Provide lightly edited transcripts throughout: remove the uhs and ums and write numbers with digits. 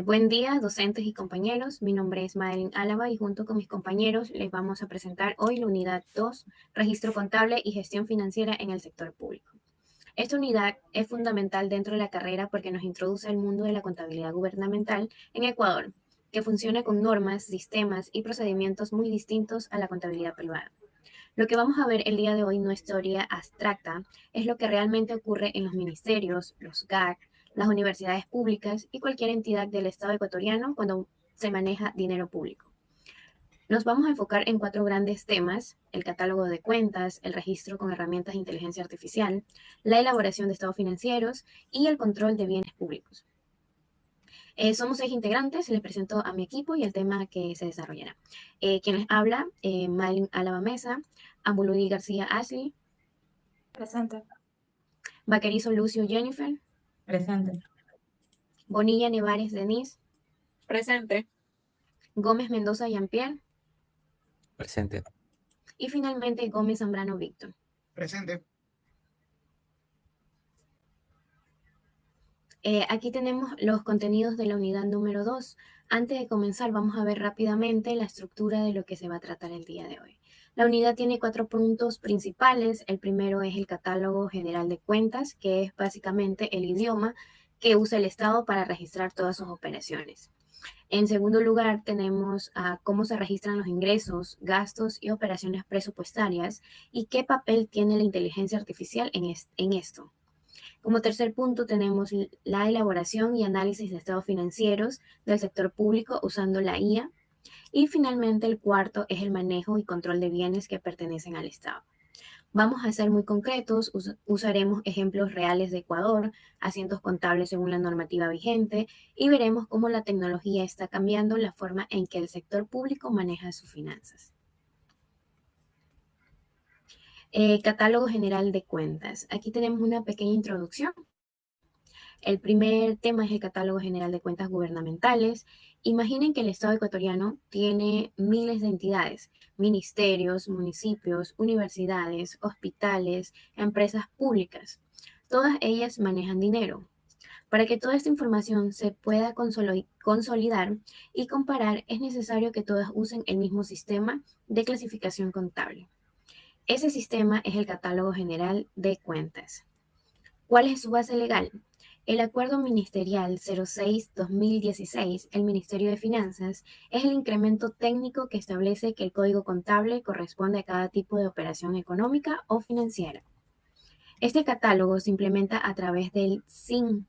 Buen día, docentes y compañeros. Mi nombre es Madeline Álava y junto con mis compañeros les vamos a presentar hoy la unidad 2, Registro Contable y Gestión Financiera en el Sector Público. Esta unidad es fundamental dentro de la carrera porque nos introduce al mundo de la contabilidad gubernamental en Ecuador, que funciona con normas, sistemas y procedimientos muy distintos a la contabilidad privada. Lo que vamos a ver el día de hoy no es teoría abstracta, es lo que realmente ocurre en los ministerios, los GAC, las universidades públicas y cualquier entidad del Estado ecuatoriano cuando se maneja dinero público. Nos vamos a enfocar en cuatro grandes temas: el catálogo de cuentas, el registro con herramientas de inteligencia artificial, la elaboración de estados financieros y el control de bienes públicos. Somos 6 integrantes, les presento a mi equipo y el tema que se desarrollará. Quien les habla, Madeline Álava Mesa, Ambuludi García Ashley, Presente. Vaquerizo Lucio Jennifer, Presente. Bonilla Nevares Denise, Presente. Gómez Mendoza Jean-Pierre Presente. y finalmente Gómez Zambrano Víctor. Presente. Aquí tenemos los contenidos de la unidad número 2. Antes de comenzar, vamos a ver rápidamente la estructura de lo que se va a tratar el día de hoy. La unidad tiene 4 puntos principales. El primero es el catálogo general de cuentas, que es básicamente el idioma que usa el Estado para registrar todas sus operaciones. En segundo lugar, tenemos cómo se registran los ingresos, gastos y operaciones presupuestarias y qué papel tiene la inteligencia artificial en esto. Como tercer punto tenemos la elaboración y análisis de estados financieros del sector público usando la IA. Y finalmente el cuarto es el manejo y control de bienes que pertenecen al Estado. Vamos a ser muy concretos, usaremos ejemplos reales de Ecuador, asientos contables según la normativa vigente y veremos cómo la tecnología está cambiando la forma en que el sector público maneja sus finanzas. Catálogo general de cuentas. Aquí tenemos una pequeña introducción. El primer tema es el catálogo general de cuentas gubernamentales. Imaginen que el Estado ecuatoriano tiene miles de entidades: ministerios, municipios, universidades, hospitales, empresas públicas. Todas ellas manejan dinero. Para que toda esta información se pueda consolidar y comparar, es necesario que todas usen el mismo sistema de clasificación contable. Ese sistema es el Catálogo General de Cuentas. ¿Cuál es su base legal? El Acuerdo Ministerial 06-2016, el Ministerio de Finanzas, es el incremento técnico que establece que el código contable corresponde a cada tipo de operación económica o financiera. Este catálogo se implementa a través del SINFIN,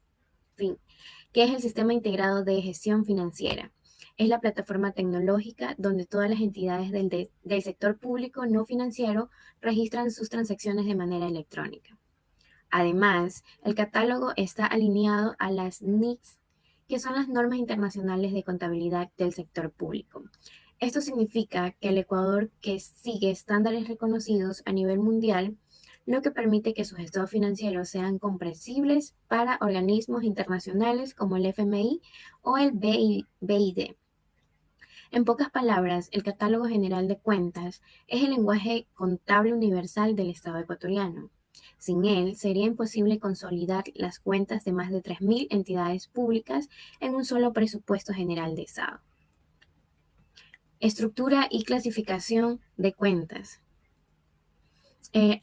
que es el Sistema Integrado de Gestión Financiera. Es la plataforma tecnológica donde todas las entidades del sector público no financiero registran sus transacciones de manera electrónica. Además, el catálogo está alineado a las NICS, que son las normas internacionales de contabilidad del sector público. Esto significa que el Ecuador que sigue estándares reconocidos a nivel mundial, lo que permite que sus estados financieros sean comprensibles para organismos internacionales como el FMI o el BID. En pocas palabras, el Catálogo General de Cuentas es el lenguaje contable universal del Estado ecuatoriano. Sin él, sería imposible consolidar las cuentas de más de 3.000 entidades públicas en un solo presupuesto general de Estado. Estructura y clasificación de cuentas.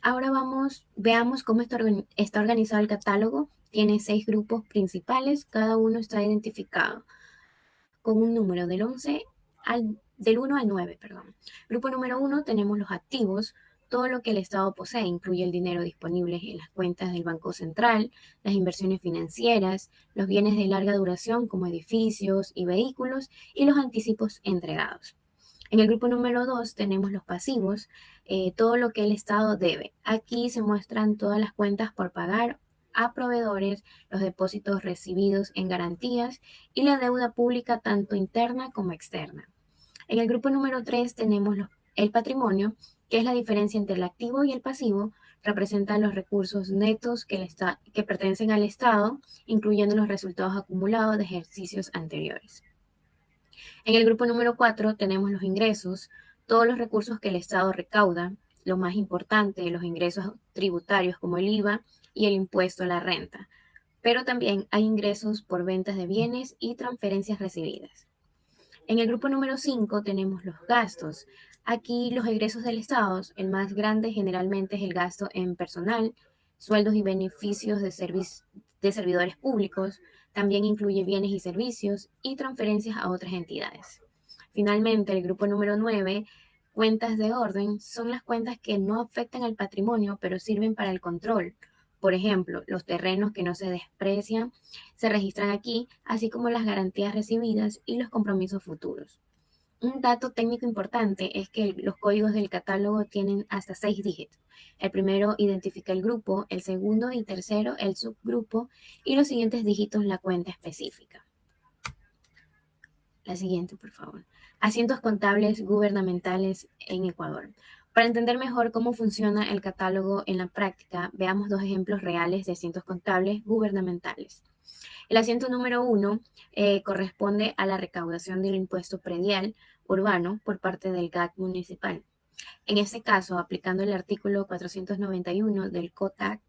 Ahora veamos cómo está organizado el catálogo. Tiene 6 grupos principales, cada uno está identificado con un número del 1 al 9. Grupo número 1 tenemos los activos, todo lo que el Estado posee, incluye el dinero disponible en las cuentas del Banco Central, las inversiones financieras, los bienes de larga duración como edificios y vehículos y los anticipos entregados. En el grupo número 2 tenemos los pasivos, todo lo que el Estado debe. Aquí se muestran todas las cuentas por pagar a proveedores, los depósitos recibidos en garantías y la deuda pública tanto interna como externa. En el grupo número 3 tenemos el patrimonio, que es la diferencia entre el activo y el pasivo. Representa los recursos netos que pertenecen al Estado, incluyendo los resultados acumulados de ejercicios anteriores. En el grupo número 4 tenemos los ingresos, todos los recursos que el Estado recauda, lo más importante, los ingresos tributarios como el IVA y el impuesto a la renta. pero también hay ingresos por ventas de bienes y transferencias recibidas. En el grupo número 5 tenemos los gastos. Aquí los egresos del Estado, el más grande generalmente es el gasto en personal, sueldos y beneficios de servidores públicos, también incluye bienes y servicios y transferencias a otras entidades. Finalmente, el grupo número 9, cuentas de orden, son las cuentas que no afectan al patrimonio, pero sirven para el control. Por ejemplo, los terrenos que no se desprecian se registran aquí, así como las garantías recibidas y los compromisos futuros. Un dato técnico importante es que los códigos del catálogo tienen hasta 6 dígitos. El primero identifica el grupo, el segundo y tercero el subgrupo y los siguientes dígitos la cuenta específica. La siguiente, por favor. Asientos contables gubernamentales en Ecuador. Para entender mejor cómo funciona el catálogo en la práctica, veamos dos ejemplos reales de asientos contables gubernamentales. El asiento número 1 corresponde a la recaudación del impuesto predial urbano por parte del GAC municipal. En este caso, aplicando el artículo 491 del COTAC,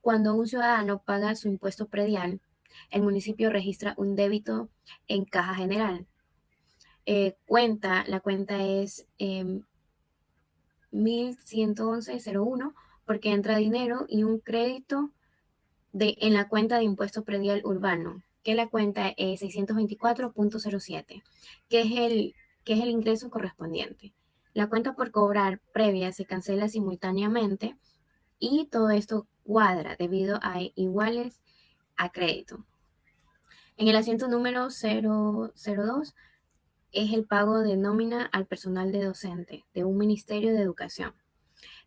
cuando un ciudadano paga su impuesto predial, el municipio registra un débito en caja general. La cuenta es 1111.01 porque entra dinero y un crédito en la cuenta de impuesto predial urbano, que la cuenta es 624.07, que es el ingreso correspondiente. La cuenta por cobrar previa se cancela simultáneamente y todo esto cuadra debido a iguales a crédito. En el asiento número 002 es el pago de nómina al personal de docente de un Ministerio de Educación.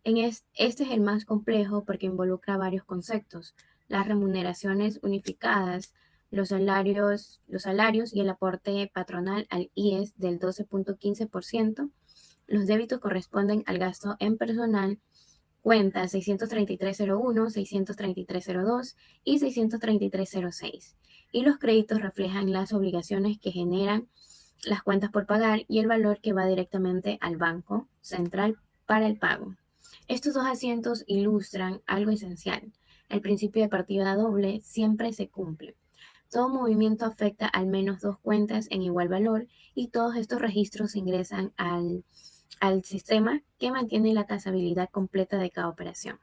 Este es el más complejo porque involucra varios conceptos: las remuneraciones unificadas, los salarios y el aporte patronal al IES del 12.15%. Los débitos corresponden al gasto en personal, cuentas 633.01, 633.02 y 633.06. Y los créditos reflejan las obligaciones que generan las cuentas por pagar y el valor que va directamente al Banco Central para el pago. Estos dos asientos ilustran algo esencial: el principio de partida doble siempre se cumple. Todo movimiento afecta al menos dos cuentas en igual valor y todos estos registros ingresan al sistema que mantiene la trazabilidad completa de cada operación.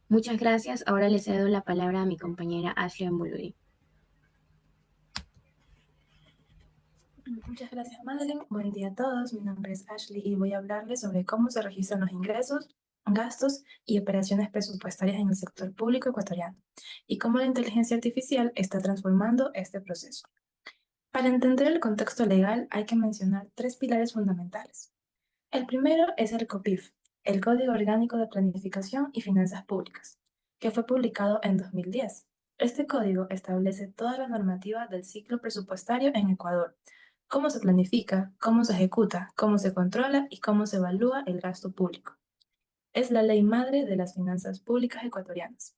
Muchas gracias. Ahora le cedo la palabra a mi compañera Ashley Ambuludi. Muchas gracias, Madeleine. Buen día a todos. Mi nombre es Ashley y voy a hablarles sobre cómo se registran los ingresos, gastos y operaciones presupuestarias en el sector público ecuatoriano y cómo la inteligencia artificial está transformando este proceso. Para entender el contexto legal hay que mencionar tres pilares fundamentales. El primero es el COPIF, el Código Orgánico de Planificación y Finanzas Públicas, que fue publicado en 2010. Este código establece toda la normativa del ciclo presupuestario en Ecuador: cómo se planifica, cómo se ejecuta, cómo se controla y cómo se evalúa el gasto público. Es la ley madre de las finanzas públicas ecuatorianas.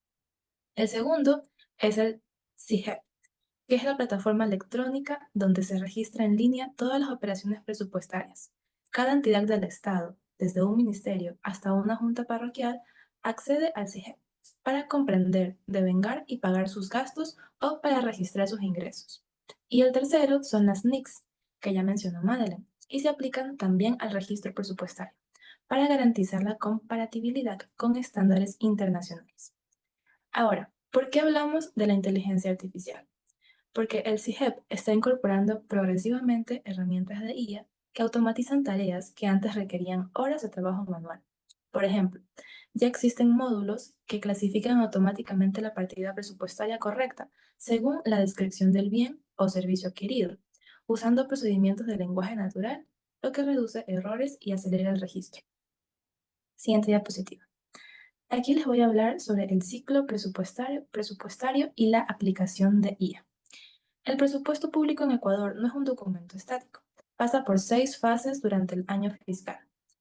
El segundo es el CIGEP, que es la plataforma electrónica donde se registra en línea todas las operaciones presupuestarias. Cada entidad del Estado, desde un ministerio hasta una junta parroquial, accede al CIGEP para comprender, devengar y pagar sus gastos o para registrar sus ingresos. Y el tercero son las NICs, que ya mencionó Madeleine, y se aplican también al registro presupuestario para garantizar la comparatibilidad con estándares internacionales. Ahora, ¿por qué hablamos de la inteligencia artificial? Porque el CIGEP está incorporando progresivamente herramientas de IA que automatizan tareas que antes requerían horas de trabajo manual. Por ejemplo, ya existen módulos que clasifican automáticamente la partida presupuestaria correcta según la descripción del bien o servicio adquirido, usando procedimientos de lenguaje natural, lo que reduce errores y acelera el registro. Siguiente diapositiva. Aquí les voy a hablar sobre el ciclo presupuestario y la aplicación de IA. El presupuesto público en Ecuador no es un documento estático. Pasa por 6 fases durante el año fiscal.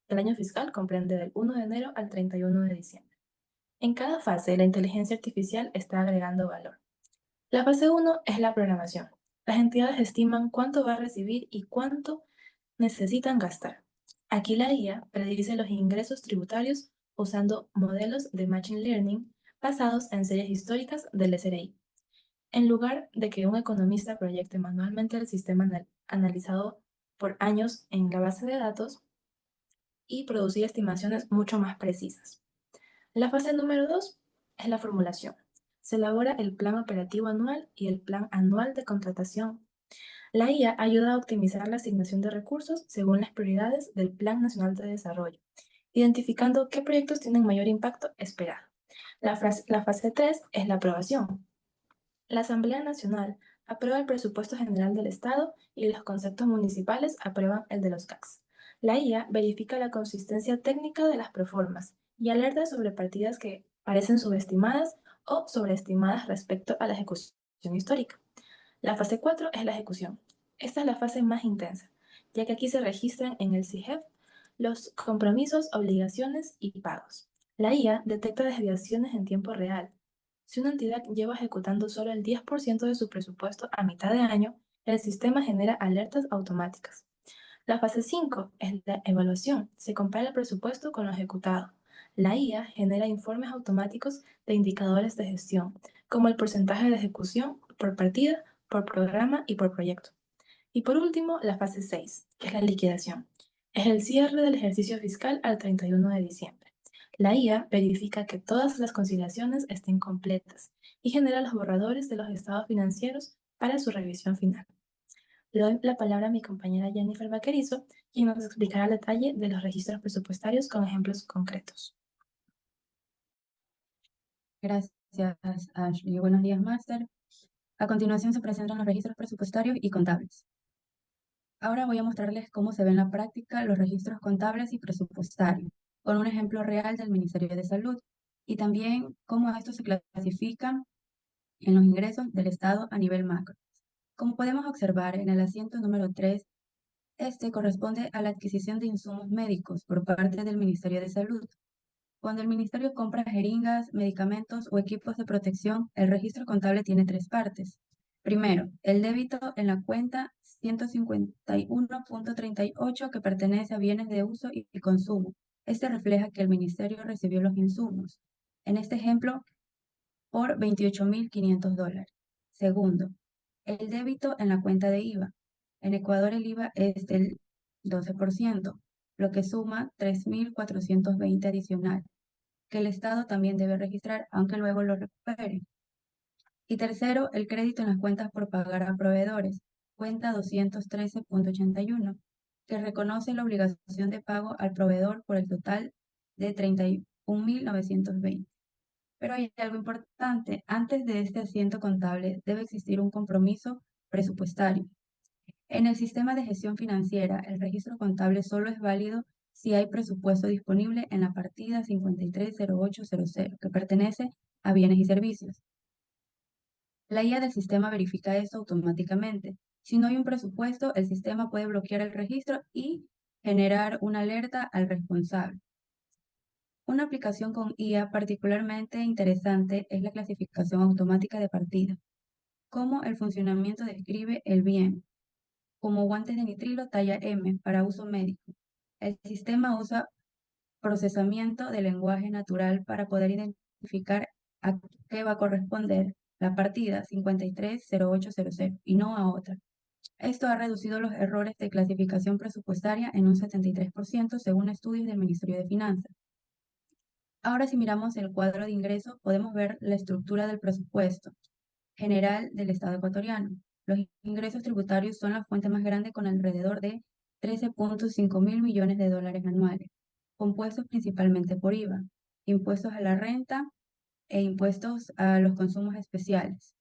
El año fiscal comprende del 1 de enero al 31 de diciembre. En cada fase, la inteligencia artificial está agregando valor. La fase 1 es la programación. Las entidades estiman cuánto va a recibir y cuánto necesitan gastar. Aquí la IA predice los ingresos tributarios usando modelos de Machine Learning basados en series históricas del SRI. En lugar de que un economista proyecte manualmente el sistema analizado por años en la base de datos y producir estimaciones mucho más precisas. La fase número 2 es la formulación. Se elabora el plan operativo anual y el plan anual de contratación. La IA ayuda a optimizar la asignación de recursos según las prioridades del Plan Nacional de Desarrollo, identificando qué proyectos tienen mayor impacto esperado. La fase 3 es la aprobación. La Asamblea Nacional aprueba el presupuesto general del Estado y los conceptos municipales aprueban el de los CACs. La IA verifica la consistencia técnica de las proformas y alerta sobre partidas que parecen subestimadas o sobreestimadas respecto a la ejecución histórica. La fase 4 es la ejecución. Esta es la fase más intensa, ya que aquí se registran en el CIGEP los compromisos, obligaciones y pagos. La IA detecta desviaciones en tiempo real. Si una entidad lleva ejecutando solo el 10% de su presupuesto a mitad de año, el sistema genera alertas automáticas. La fase 5 es la evaluación. Se compara el presupuesto con lo ejecutado. La IA genera informes automáticos de indicadores de gestión, como el porcentaje de ejecución por partida, por programa y por proyecto. Y por último, la fase 6, que es la liquidación. Es el cierre del ejercicio fiscal al 31 de diciembre. La IA verifica que todas las conciliaciones estén completas y genera los borradores de los estados financieros para su revisión final. Le doy la palabra a mi compañera Jennifer Vaquerizo, quien nos explicará el detalle de los registros presupuestarios con ejemplos concretos. Gracias, Ashley. Buenos días, Máster. A continuación se presentan los registros presupuestarios y contables. Ahora voy a mostrarles cómo se ven en la práctica los registros contables y presupuestarios, con un ejemplo real del Ministerio de Salud, y también cómo estos se clasifican en los ingresos del Estado a nivel macro. Como podemos observar en el asiento número 3, este corresponde a la adquisición de insumos médicos por parte del Ministerio de Salud. Cuando el ministerio compra jeringas, medicamentos o equipos de protección, el registro contable tiene tres partes. Primero, el débito en la cuenta 151.38 que pertenece a bienes de uso y consumo. Este refleja que el ministerio recibió los insumos, en este ejemplo, por $28.500. Segundo, el débito en la cuenta de IVA. En Ecuador el IVA es del 12%, lo que suma 3.420 adicional, que el Estado también debe registrar, aunque luego lo recupere. Y tercero, el crédito en las cuentas por pagar a proveedores, cuenta 213.81, que reconoce la obligación de pago al proveedor por el total de 31.920. Pero hay algo importante, antes de este asiento contable debe existir un compromiso presupuestario. En el sistema de gestión financiera, el registro contable solo es válido si hay presupuesto disponible en la partida 530800, que pertenece a bienes y servicios. La IA del sistema verifica esto automáticamente. Si no hay un presupuesto, el sistema puede bloquear el registro y generar una alerta al responsable. Una aplicación con IA particularmente interesante es la clasificación automática de partida. Cómo el funcionamiento describe el bien, como guantes de nitrilo talla M para uso médico. El sistema usa procesamiento de lenguaje natural para poder identificar a qué va a corresponder la partida 530800 y no a otra. Esto ha reducido los errores de clasificación presupuestaria en un 73% según estudios del Ministerio de Finanzas. Ahora, si miramos el cuadro de ingresos, podemos ver la estructura del presupuesto general del Estado ecuatoriano. Los ingresos tributarios son la fuente más grande con alrededor de 13.5 mil millones de dólares anuales, compuestos principalmente por IVA, impuestos a la renta e impuestos a los consumos especiales.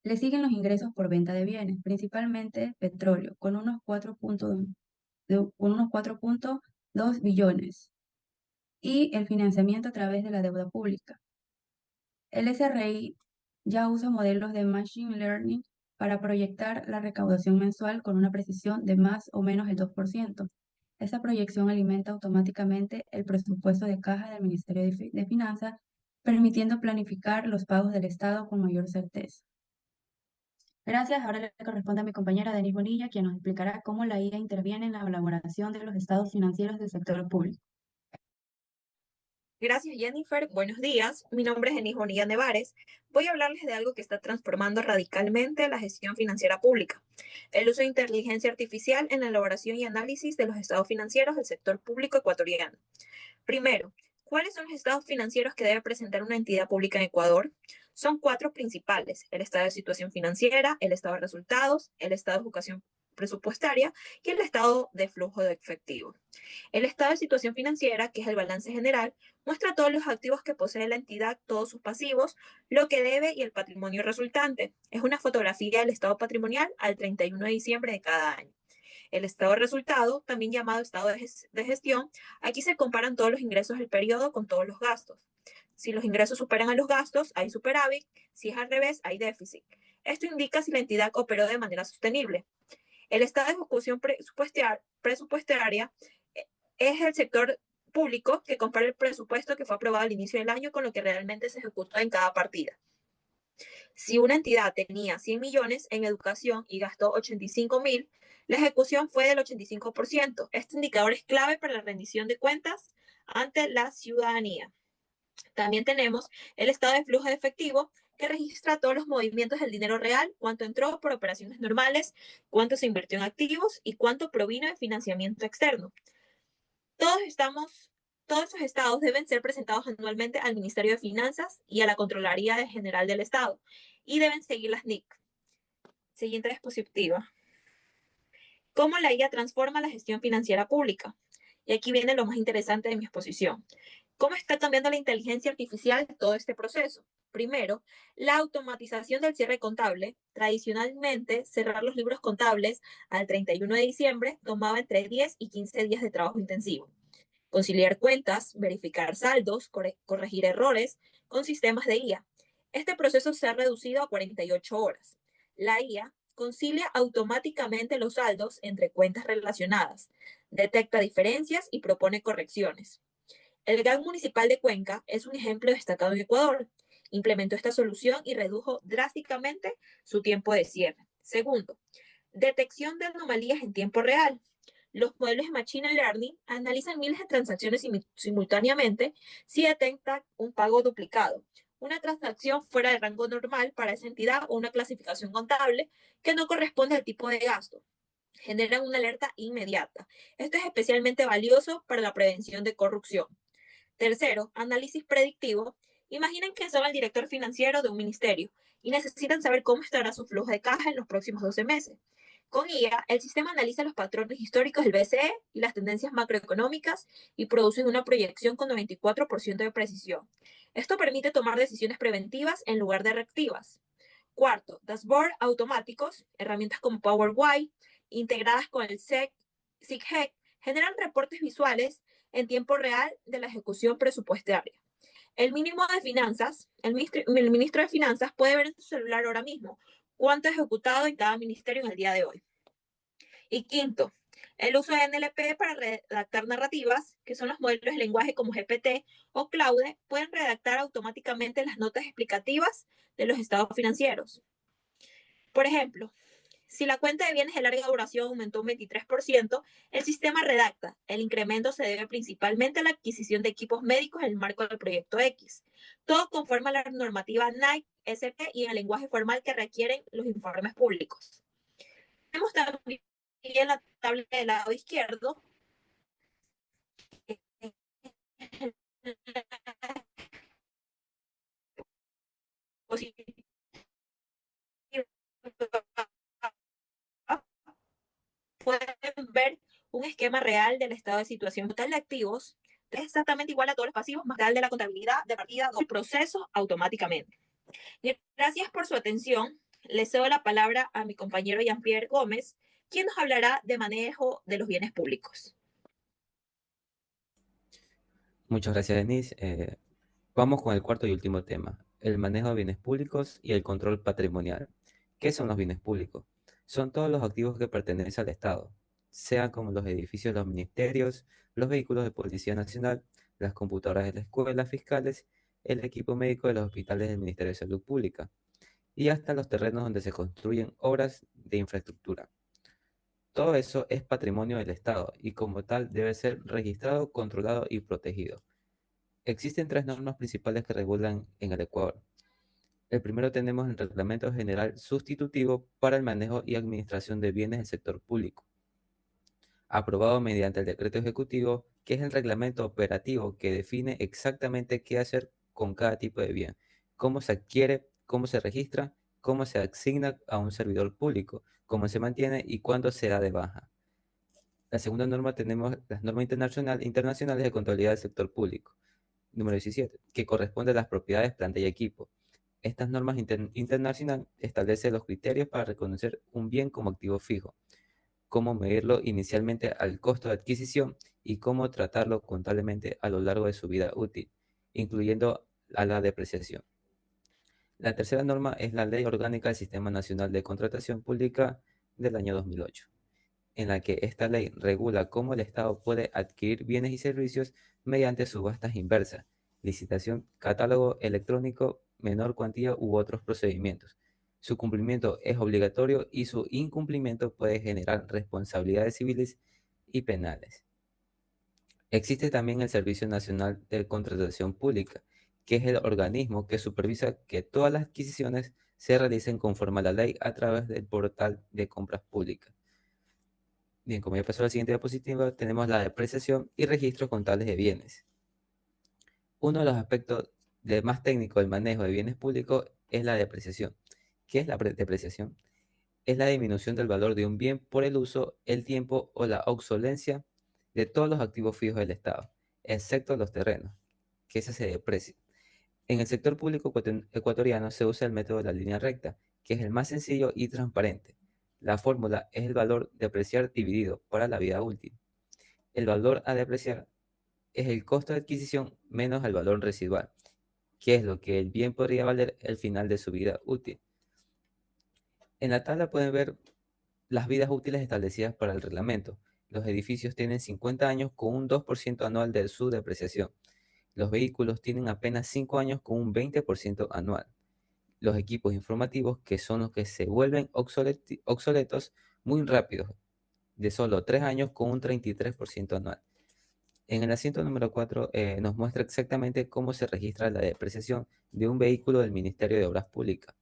Le siguen los ingresos por venta de bienes, principalmente petróleo, con unos 4.2 billones, y el financiamiento a través de la deuda pública. El SRI ya usa modelos de Machine Learning para proyectar la recaudación mensual con una precisión de más o menos el 2%. Esa proyección alimenta automáticamente el presupuesto de caja del Ministerio de Finanzas, permitiendo planificar los pagos del Estado con mayor certeza. Gracias. Ahora le corresponde a mi compañera Denise Bonilla, quien nos explicará cómo la IA interviene en la elaboración de los estados financieros del sector público. Gracias, Jennifer. Buenos días. Mi nombre es Enis Bonilla Nevares. Voy a hablarles de algo que está transformando radicalmente la gestión financiera pública: el uso de inteligencia artificial en la elaboración y análisis de los estados financieros del sector público ecuatoriano. Primero, ¿cuáles son los estados financieros que debe presentar una entidad pública en Ecuador? Son cuatro principales: el estado de situación financiera, el estado de resultados, el estado de ejecución presupuestaria y el estado de flujo de efectivo. El estado de situación financiera, que es el balance general, muestra todos los activos que posee la entidad, todos sus pasivos, lo que debe y el patrimonio resultante. Es una fotografía del estado patrimonial al 31 de diciembre de cada año. El estado de resultado, también llamado estado de gestión, aquí se comparan todos los ingresos del periodo con todos los gastos. Si los ingresos superan a los gastos, hay superávit; si es al revés, hay déficit. Esto indica si la entidad operó de manera sostenible. El estado de ejecución presupuestaria es el sector público que compara el presupuesto que fue aprobado al inicio del año con lo que realmente se ejecutó en cada partida. Si una entidad tenía 100 millones en educación y gastó 85.000, la ejecución fue del 85%. Este indicador es clave para la rendición de cuentas ante la ciudadanía. También tenemos el estado de flujo de efectivo, que registra todos los movimientos del dinero real: cuánto entró por operaciones normales, cuánto se invirtió en activos y cuánto provino de financiamiento externo. Todos esos estados deben ser presentados anualmente al Ministerio de Finanzas y a la Contraloría General del Estado, y deben seguir las NIC. Siguiente diapositiva. ¿Cómo la IA transforma la gestión financiera pública? Y aquí viene lo más interesante de mi exposición. ¿Cómo está cambiando la inteligencia artificial todo este proceso? Primero, la automatización del cierre contable. Tradicionalmente, cerrar los libros contables al 31 de diciembre tomaba entre 10 y 15 días de trabajo intensivo. Conciliar cuentas, verificar saldos, corregir errores con sistemas de IA. Este proceso se ha reducido a 48 horas. La IA concilia automáticamente los saldos entre cuentas relacionadas, detecta diferencias y propone correcciones. El GAN municipal de Cuenca es un ejemplo destacado en Ecuador. Implementó esta solución y redujo drásticamente su tiempo de cierre. Segundo, detección de anomalías en tiempo real. Los modelos de Machine Learning analizan miles de transacciones simultáneamente si detectan un pago duplicado, una transacción fuera de rango normal para esa entidad o una clasificación contable que no corresponde al tipo de gasto. Generan una alerta inmediata. Esto es especialmente valioso para la prevención de corrupción. Tercero, análisis predictivo. Imaginen que son el director financiero de un ministerio y necesitan saber cómo estará su flujo de caja en los próximos 12 meses. Con IA, el sistema analiza los patrones históricos del BCE y las tendencias macroeconómicas y produce una proyección con 94% de precisión. Esto permite tomar decisiones preventivas en lugar de reactivas. Cuarto, dashboard automáticos. Herramientas como Power BI, integradas con el SIGHEC, generan reportes visuales en tiempo real de la ejecución presupuestaria. El ministro de Finanzas puede ver en su celular ahora mismo cuánto ha ejecutado en cada ministerio en el día de hoy. Y quinto, el uso de NLP para redactar narrativas, que son los modelos de lenguaje como GPT o Claude, pueden redactar automáticamente las notas explicativas de los estados financieros. Por ejemplo, si la cuenta de bienes de larga duración aumentó un 23%, el sistema redacta: el incremento se debe principalmente a la adquisición de equipos médicos en el marco del proyecto X. Todo conforme a la normativa NICE, SP y el lenguaje formal que requieren los informes públicos. Tenemos también en la tabla del lado izquierdo pueden ver un esquema real del estado de situación total de activos, es exactamente igual a todos los pasivos, más real de la contabilidad de partida del proceso automáticamente. Gracias por su atención. Le cedo la palabra a mi compañero Jean-Pierre Gómez, quien nos hablará de manejo de los bienes públicos. Muchas gracias, Denise. Vamos con el cuarto y último tema: el manejo de bienes públicos y el control patrimonial. ¿Qué son los bienes públicos? Son todos los activos que pertenecen al Estado, sean como los edificios de los ministerios, los vehículos de Policía Nacional, las computadoras de la escuela, fiscales, el equipo médico de los hospitales del Ministerio de Salud Pública y hasta los terrenos donde se construyen obras de infraestructura. Todo eso es patrimonio del Estado y como tal debe ser registrado, controlado y protegido. Existen tres normas principales que regulan en el Ecuador. El primero tenemos el Reglamento General Sustitutivo para el manejo y administración de bienes del sector público, aprobado mediante el decreto ejecutivo, que es el reglamento operativo que define exactamente qué hacer con cada tipo de bien, cómo se adquiere, cómo se registra, cómo se asigna a un servidor público, cómo se mantiene y cuándo se da de baja. La segunda norma tenemos las normas internacionales de contabilidad del sector público, número 17, que corresponde a las propiedades, planta y equipo. Estas normas internacionales establecen los criterios para reconocer un bien como activo fijo, cómo medirlo inicialmente al costo de adquisición y cómo tratarlo contablemente a lo largo de su vida útil, incluyendo a la depreciación. La tercera norma es la Ley Orgánica del Sistema Nacional de Contratación Pública del año 2008, en la que esta ley regula cómo el Estado puede adquirir bienes y servicios mediante subastas inversas, licitación, catálogo electrónico, menor cuantía u otros procedimientos. Su cumplimiento es obligatorio y su incumplimiento puede generar responsabilidades civiles y penales. Existe también el Servicio Nacional de Contratación Pública, que es el organismo que supervisa que todas las adquisiciones se realicen conforme a la ley a través del portal de compras públicas. Bien, como ya pasó a la siguiente diapositiva, tenemos la depreciación y registros contables de bienes. Uno de los aspectos más técnicos del manejo de bienes públicos es la depreciación. ¿Qué es la depreciación? Es la disminución del valor de un bien por el uso, el tiempo o la obsolencia de todos los activos fijos del Estado, excepto los terrenos, que ese se deprecia. En el sector público ecuatoriano se usa el método de la línea recta, que es el más sencillo y transparente. La fórmula es el valor depreciar dividido para la vida útil. El valor a depreciar es el costo de adquisición menos el valor residual, que es lo que el bien podría valer al final de su vida útil. En la tabla pueden ver las vidas útiles establecidas para el reglamento. Los edificios tienen 50 años con un 2% anual de su depreciación. Los vehículos tienen apenas 5 años con un 20% anual. Los equipos informativos, que son los que se vuelven obsoletos muy rápidos, de solo 3 años con un 33% anual. En el asiento número 4 nos muestra exactamente cómo se registra la depreciación de un vehículo del Ministerio de Obras Públicas,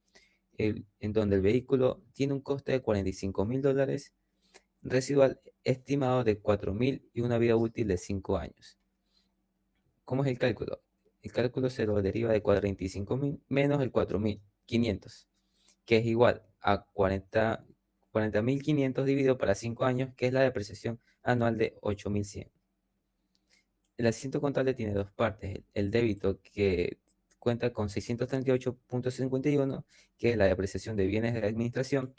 en donde el vehículo tiene un coste de $45.000, residual estimado de 4.000 y una vida útil de 5 años. ¿Cómo es el cálculo? El cálculo se lo deriva de 45.000 menos el 4.500, que es igual a 40.500 dividido para 5 años, que es la depreciación anual de 8.100. El asiento contable tiene dos partes. El débito, que cuenta con 638.51, que es la depreciación de bienes de administración,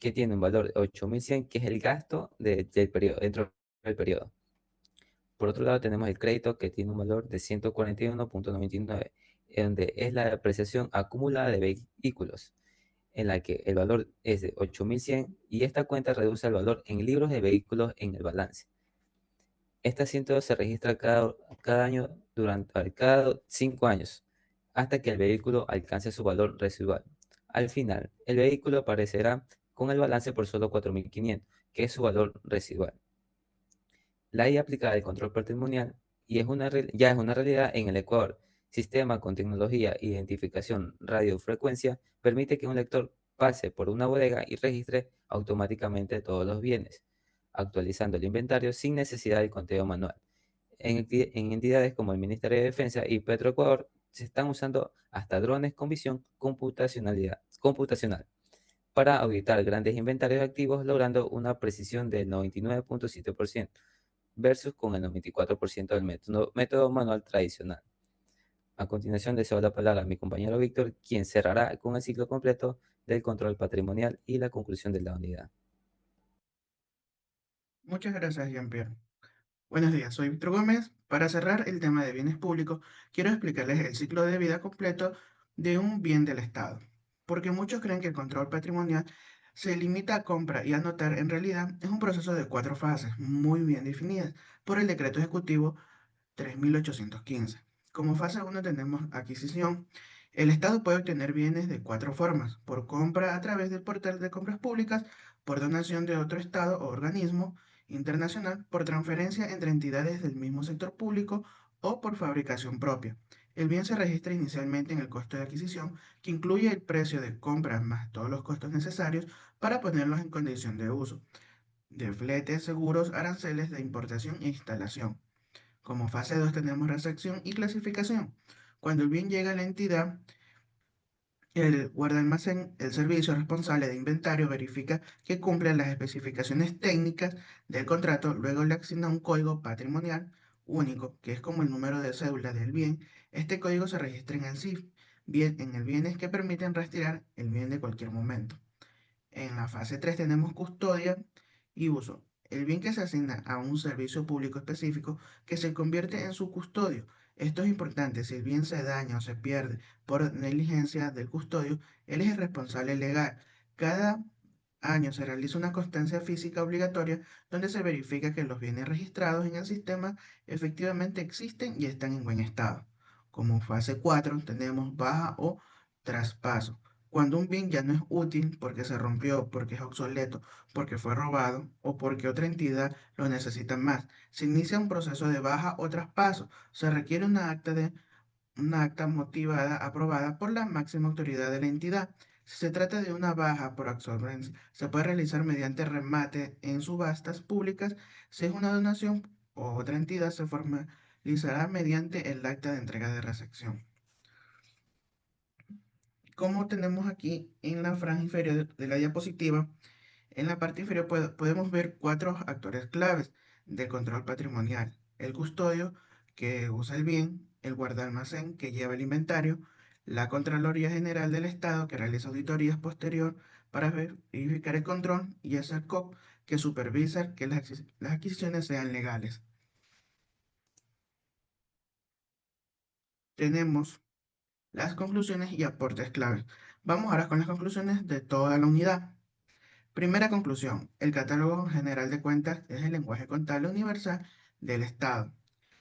que tiene un valor de 8.100, que es el gasto del periodo, dentro del periodo. Por otro lado, tenemos el crédito, que tiene un valor de 141.99, donde es la depreciación acumulada de vehículos, en la que el valor es de 8.100 y esta cuenta reduce el valor en libros de vehículos en el balance. Este asiento se registra cada año cada 5 años, hasta que el vehículo alcance su valor residual. Al final, el vehículo aparecerá con el balance por solo 4.500, que es su valor residual. La ley aplicada del control patrimonial ya es una realidad en el Ecuador. Sistema con tecnología e identificación radiofrecuencia permite que un lector pase por una bodega y registre automáticamente todos los bienes, actualizando el inventario sin necesidad de conteo manual. En entidades como el Ministerio de Defensa y Petroecuador se están usando hasta drones con visión computacional para auditar grandes inventarios activos, logrando una precisión del 99.7% versus con el 94% del método manual tradicional. A continuación, le cedo la palabra a mi compañero Víctor, quien cerrará con el ciclo completo del control patrimonial y la conclusión de la unidad. Muchas gracias, Jean-Pierre. Buenos días, soy Víctor Gómez. Para cerrar el tema de bienes públicos, quiero explicarles el ciclo de vida completo de un bien del Estado, porque muchos creen que el control patrimonial se limita a compra y anotar. En realidad es un proceso de 4 fases muy bien definidas por el Decreto Ejecutivo 3.815. Como fase 1 tenemos adquisición. El Estado puede obtener bienes de 4 formas: por compra a través del portal de compras públicas, por donación de otro Estado o organismo internacional, por transferencia entre entidades del mismo sector público o por fabricación propia. El bien se registra inicialmente en el costo de adquisición, que incluye el precio de compra más todos los costos necesarios para ponerlos en condición de uso, de fletes, seguros, aranceles de importación e instalación. Como fase 2 tenemos recepción y clasificación. Cuando el bien llega a la entidad, el guardalmacén, el servicio responsable de inventario, verifica que cumplen las especificaciones técnicas del contrato, luego le asigna un código patrimonial único, que es como el número de cédula del bien. Este código se registra en el CIF, bien, en el bienes que permiten rastrear el bien de cualquier momento. En la fase 3 tenemos custodia y uso. El bien que se asigna a un servicio público específico que se convierte en su custodio. Esto es importante. Si el bien se daña o se pierde por negligencia del custodio, él es el responsable legal. Cada año se realiza una constancia física obligatoria donde se verifica que los bienes registrados en el sistema efectivamente existen y están en buen estado. Como fase 4 tenemos baja o traspaso. Cuando un bien ya no es útil porque se rompió, porque es obsoleto, porque fue robado o porque otra entidad lo necesita más, se inicia un proceso de baja o traspaso. Se requiere una acta motivada aprobada por la máxima autoridad de la entidad. Si se trata de una baja por absorbencia, se puede realizar mediante remate en subastas públicas. Si es una donación o otra entidad, se formalizará mediante el acta de entrega de recepción. Como tenemos aquí en la franja inferior de la diapositiva, en la parte inferior podemos ver cuatro actores claves del control patrimonial. El custodio, que usa el bien; el guardalmacén, que lleva el inventario; la Contraloría General del Estado, que realiza auditorías posterior para verificar el control; y el SERCOP, que supervisa que las adquisiciones sean legales. Tenemos las conclusiones y aportes claves. Vamos ahora con las conclusiones de toda la unidad. Primera conclusión: el Catálogo General de Cuentas es el lenguaje contable universal del Estado.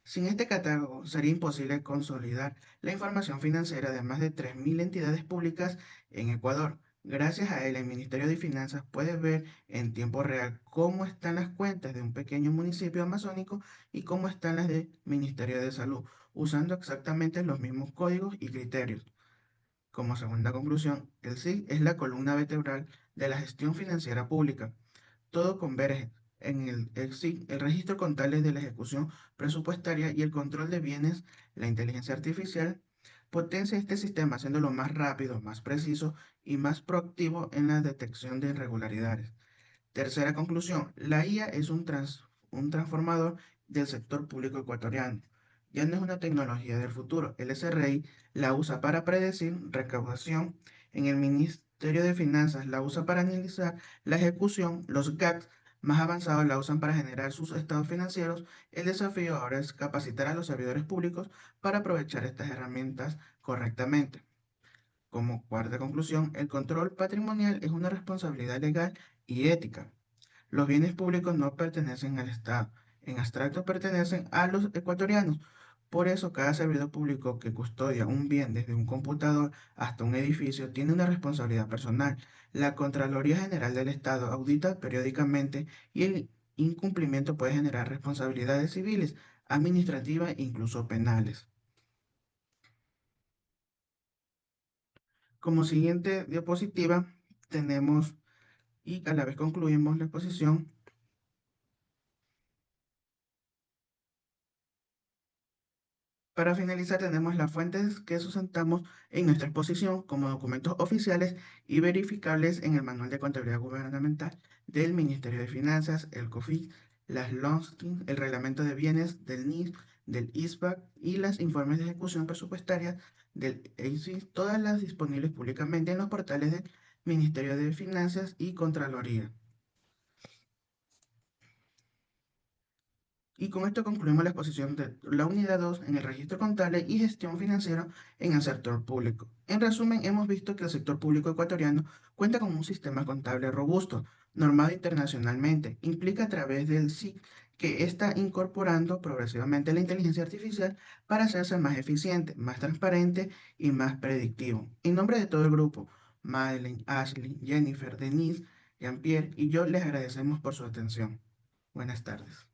Sin este catálogo sería imposible consolidar la información financiera de más de 3.000 entidades públicas en Ecuador. Gracias a él, el Ministerio de Finanzas puede ver en tiempo real cómo están las cuentas de un pequeño municipio amazónico y cómo están las del Ministerio de Salud, usando exactamente los mismos códigos y criterios. Como segunda conclusión, el SIC es la columna vertebral de la gestión financiera pública. Todo converge en el SIC, el registro contable de la ejecución presupuestaria y el control de bienes. La inteligencia artificial potencia este sistema, haciéndolo más rápido, más preciso y más proactivo en la detección de irregularidades. Tercera conclusión: la IA es un transformador del sector público ecuatoriano. Ya no es una tecnología del futuro. El SRI la usa para predecir recaudación. En el Ministerio de Finanzas la usa para analizar la ejecución. Los GACs más avanzados la usan para generar sus estados financieros. El desafío ahora es capacitar a los servidores públicos para aprovechar estas herramientas correctamente. Como cuarta conclusión, el control patrimonial es una responsabilidad legal y ética. Los bienes públicos no pertenecen al Estado, en abstracto pertenecen a los ecuatorianos. Por eso, cada servidor público que custodia un bien, desde un computador hasta un edificio, tiene una responsabilidad personal. La Contraloría General del Estado audita periódicamente y el incumplimiento puede generar responsabilidades civiles, administrativas e incluso penales. Como siguiente diapositiva tenemos, y a la vez concluimos la exposición, para finalizar tenemos las fuentes que sustentamos en nuestra exposición como documentos oficiales y verificables en el Manual de Contabilidad Gubernamental del Ministerio de Finanzas, el COFIC, las LONSTIN, el Reglamento de Bienes del NIS, del ISBAC y las informes de ejecución presupuestaria del EICI, todas las disponibles públicamente en los portales del Ministerio de Finanzas y Contraloría. Y con esto concluimos la exposición de la unidad 2 en el registro contable y gestión financiera en el sector público. En resumen, hemos visto que el sector público ecuatoriano cuenta con un sistema contable robusto, normado internacionalmente. Implica a través del SIC que está incorporando progresivamente la inteligencia artificial para hacerse más eficiente, más transparente y más predictivo. En nombre de todo el grupo, Madeleine, Ashley, Jennifer, Denise, Jean-Pierre y yo les agradecemos por su atención. Buenas tardes.